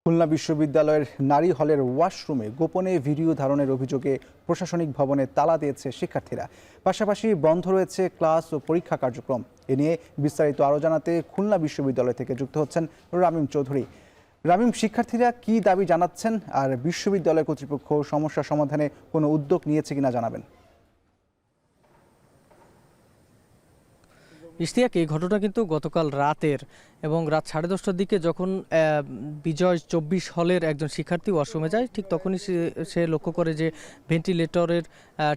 খুলনা বিশ্ববিদ্যালয়ের নারী হলের ওয়াশরুমে গোপনে ভিডিও ধারণের অভিযোগে প্রশাসনিক ভবনে তালা দিয়েছে শিক্ষার্থীরা। পাশাপাশি বন্ধ রয়েছে ক্লাস ও পরীক্ষা কার্যক্রম। এ নিয়ে বিস্তারিত আরও জানাতে খুলনা বিশ্ববিদ্যালয় থেকে যুক্ত হচ্ছেন রামিম চৌধুরী। রামিম, শিক্ষার্থীরা কি দাবি জানাচ্ছেন আর বিশ্ববিদ্যালয় কর্তৃপক্ষ সমস্যা সমাধানে কোনো উদ্যোগ নিয়েছে কিনা জানাবেন। ইশতিয়াক, এই ঘটনা কিন্তু গতকাল রাতের এবং রাত 10:30টার দিকে যখন বিজয় 24 হলের একজন শিক্ষার্থী ওয়াশরুমে যায়, ঠিক তখনই সে লক্ষ্য করে যে ভেন্টিলেটরের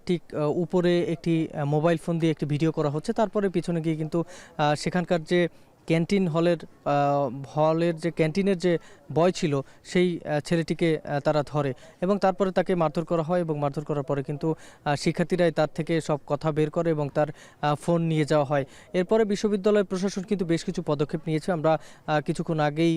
ঠিক উপরে একটি মোবাইল ফোন দিয়ে একটি ভিডিও করা হচ্ছে। তারপরে পিছনে গিয়ে কিন্তু সেখানকার যে ক্যান্টিন হলের যে ক্যান্টিনের যে বয় ছিল সেই ছেলেটিকে তারা ধরে এবং তারপরে তাকে মারধর করা হয় এবং মারধর করার পরে কিন্তু শিক্ষার্থীরাই তার থেকে সব কথা বের করে এবং তার ফোন নিয়ে যাওয়া হয়। এরপরে বিশ্ববিদ্যালয় প্রশাসন কিন্তু বেশ কিছু পদক্ষেপ নিয়েছে। আমরা কিছুক্ষণ আগেই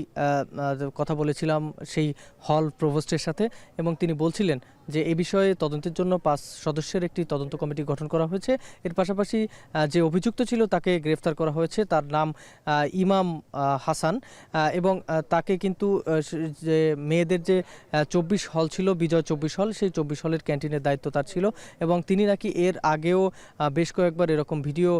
কথা বলেছিলাম সেই হল প্রভোস্টের সাথে এবং তিনি বলছিলেন যে এ বিষয়ে তদন্তের জন্য 5 সদস্যের একটি তদন্ত কমিটি গঠন করা হয়েছে। এর পাশাপাশি যে অভিযুক্ত ছিল তাকে গ্রেফতার করা হয়েছে। তার নাম ইমাম হাসান এবং তাকে কিন্তু যে মেয়েদের যে 24 হল ছিল, বিজয় 24 হল, সেই 24 হলের ক্যান্টিনের দায়িত্ব তার ছিল এবং তিনি নাকি এর আগেও বেশ কয়েকবার এরকম ভিডিও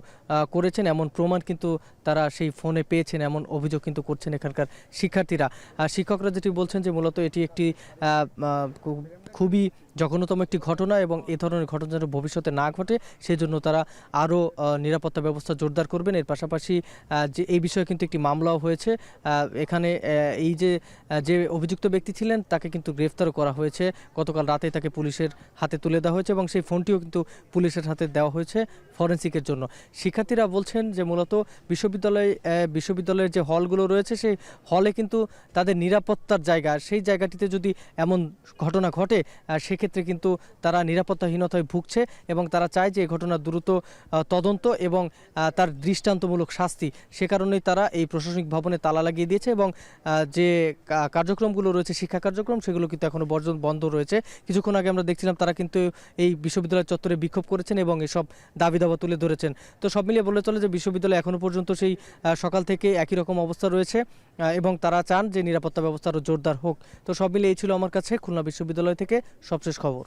করেছেন, এমন প্রমাণ কিন্তু তারা সেই ফোনে পেয়েছেন, এমন অভিযোগ কিন্তু করছেন এখানকার শিক্ষার্থীরা। শিক্ষকরা যেটি বলছেন যে মূলত এটি একটি খুবই জঘন্যতম একটি ঘটনা এবং এ ধরনের ঘটনা যেন ভবিষ্যতে না ঘটে সেজন্য তারা আরও নিরাপত্তা ব্যবস্থা জোরদার করবেন। এর পাশাপাশি যে এই বিষয়ে কিন্তু একটি মামলাও হয়েছে। এখানে এই যে অভিযুক্ত ব্যক্তি ছিলেন তাকে কিন্তু গ্রেফতারও করা হয়েছে। গতকাল রাতে তাকে পুলিশের হাতে তুলে দেওয়া হয়েছে এবং সেই ফোনটিও কিন্তু পুলিশের হাতে দেওয়া হয়েছে ফরেন্সিকের জন্য। শিক্ষার্থীরা বলছেন যে মূলত বিশ্ববিদ্যালয়ের যে হলগুলো রয়েছে সেই হলে কিন্তু তাদের নিরাপত্তার জায়গা, সেই জায়গাটিতে যদি এমন ঘটনা ঘটে সেক্ষেত্রে কিন্তু তারা নিরাপত্তাহীনতায় ভুগছে এবং তারা চায় যে এই ঘটনার দ্রুত তদন্ত এবং তার দৃষ্টান্তমূলক শাস্তি। সে কারণেই তারা এই প্রশাসনিক ভবনে তালা লাগিয়ে দিয়েছে এবং যে কার্যক্রমগুলো রয়েছে, শিক্ষা কার্যক্রম, সেগুলো কিন্তু এখনও বন্ধ রয়েছে। কিছুক্ষণ আগে আমরা দেখছিলাম তারা কিন্তু এই বিশ্ববিদ্যালয় চত্বরে বিক্ষোভ করেছেন এবং এসব দাবি দাবা তুলে ধরেছেন। তো সব মিলিয়ে বলে চলে যে বিশ্ববিদ্যালয় এখনও পর্যন্ত সেই সকাল থেকে একই রকম অবস্থা রয়েছে এবং তারা চান যে নিরাপত্তা ব্যবস্থা আরও জোরদার হোক। তো সব মিলিয়ে এই ছিল আমার কাছে খুলনা বিশ্ববিদ্যালয় থেকে সবশেষ খবর।